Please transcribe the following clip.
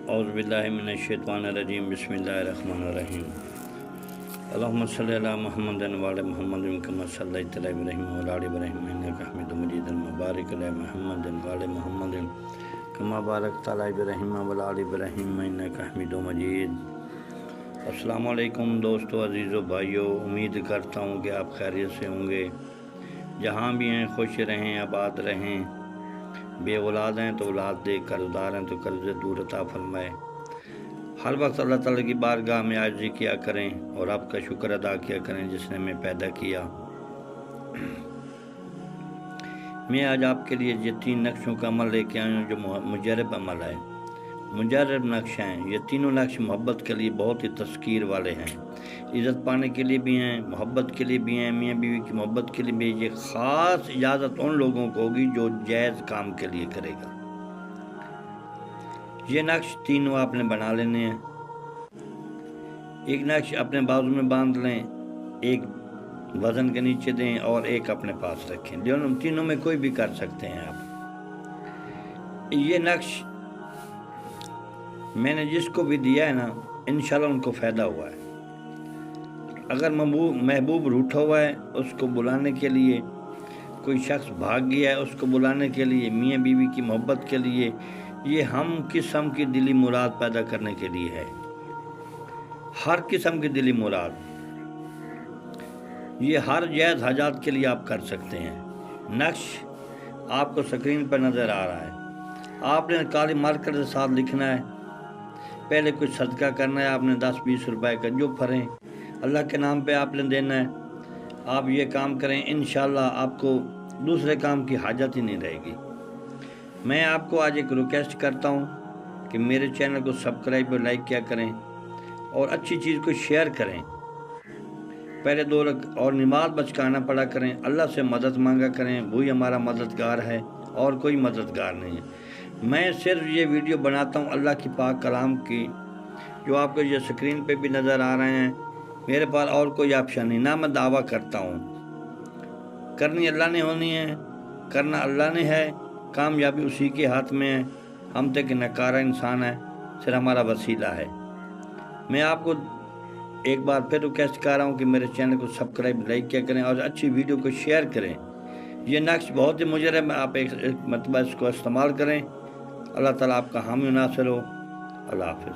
اعوذ باللہ من الشیطان الرجیم بسم اللہ الرحمن الرحیم اللہم صلی علی محمد وعلی محمد کما صلیت علی ابراہیم وعلی آل ابراہیم انک حمید مجید مبارک علی محمد وعلی محمد کما بارکت علی ابراہیم وعلی آل ابراہیم انک حمید مجید۔ السلام علیکم دوستو، عزیزو، بھائیو، امید کرتا ہوں کہ آپ خیریت سے ہوں گے، جہاں بھی ہیں خوش رہیں، آباد رہیں، بے اولاد ہیں تو اولاد دے، قرض دار ہیں تو قرض دور عطا فرمائے۔ ہر وقت اللہ تعالیٰ کی بارگاہ میں عاجزی کیا کریں اور آپ کا شکر ادا کیا کریں جس نے ہمیں پیدا کیا۔ میں آج آپ کے لیے یہ 3 نقشوں کا عمل لے کے آیا ہوں جو مجرب عمل ہے، مجرب نقش ہیں۔ یہ تینوں نقش محبت کے لیے بہت ہی تذکیر والے ہیں، عزت پانے کے لیے بھی ہیں، محبت کے لیے بھی ہیں، میاں بیوی کی محبت کے لیے بھی۔ یہ خاص اجازت ان لوگوں کو ہوگی جو جائز کام کے لیے کرے گا۔ یہ نقش تینوں آپ نے بنا لینے ہیں۔ ایک نقش اپنے بازو میں باندھ لیں، ایک وزن کے نیچے دیں اور ایک اپنے پاس رکھیں۔ تینوں میں کوئی بھی کر سکتے ہیں آپ۔ یہ نقش میں نے جس کو بھی دیا ہے نا، انشاءاللہ ان کو فائدہ ہوا ہے۔ اگر محبوب روٹھا ہوا ہے، اس کو بلانے کے لیے، کوئی شخص بھاگ گیا ہے، اس کو بلانے کے لیے، میاں بیوی کی محبت کے لیے، یہ ہم قسم کی دلی مراد پیدا کرنے کے لیے ہے۔ ہر قسم کی دلی مراد، یہ ہر جائز حاجات کے لیے آپ کر سکتے ہیں۔ نقش آپ کو سکرین پر نظر آ رہا ہے۔ آپ نے کالی مارکر کے ساتھ لکھنا ہے، پہلے کچھ صدقہ کرنا ہے، آپ نے 10-20 روپے کا جو پھریں اللہ کے نام پہ آپ نے دینا ہے۔ آپ یہ کام کریں، انشاءاللہ آپ کو دوسرے کام کی حاجت ہی نہیں رہے گی۔ میں آپ کو آج ایک ریکویسٹ کرتا ہوں کہ میرے چینل کو سبسکرائب اور لائک کیا کریں اور اچھی چیز کو شیئر کریں۔ پہلے 2 اور نماز بچکانا پڑا کریں، اللہ سے مدد مانگا کریں، وہی ہمارا مددگار ہے اور کوئی مددگار نہیں ہے۔ میں صرف یہ ویڈیو بناتا ہوں اللہ کی پاک کلام کی، جو آپ کو یہ سکرین پہ بھی نظر آ رہے ہیں۔ میرے پاس اور کوئی آپشن نہیں، نہ میں دعویٰ کرتا ہوں۔ کرنی اللہ نے ہونی ہے، کرنا اللہ نے ہے، کامیابی اسی کے ہاتھ میں ہے۔ ہم تک نکارہ انسان ہے، صرف ہمارا وسیلہ ہے۔ میں آپ کو ایک بار پھر ریکویسٹ کر رہا ہوں کہ میرے چینل کو سبسکرائب لائک کیا کریں اور اچھی ویڈیو کو شیئر کریں۔ یہ نقش بہت ہی مجرب ہے، آپ ایک مرتبہ اس کو استعمال کریں۔ اللہ تعالیٰ آپ کا حامی و ناصر ہو۔ اللہ حافظ۔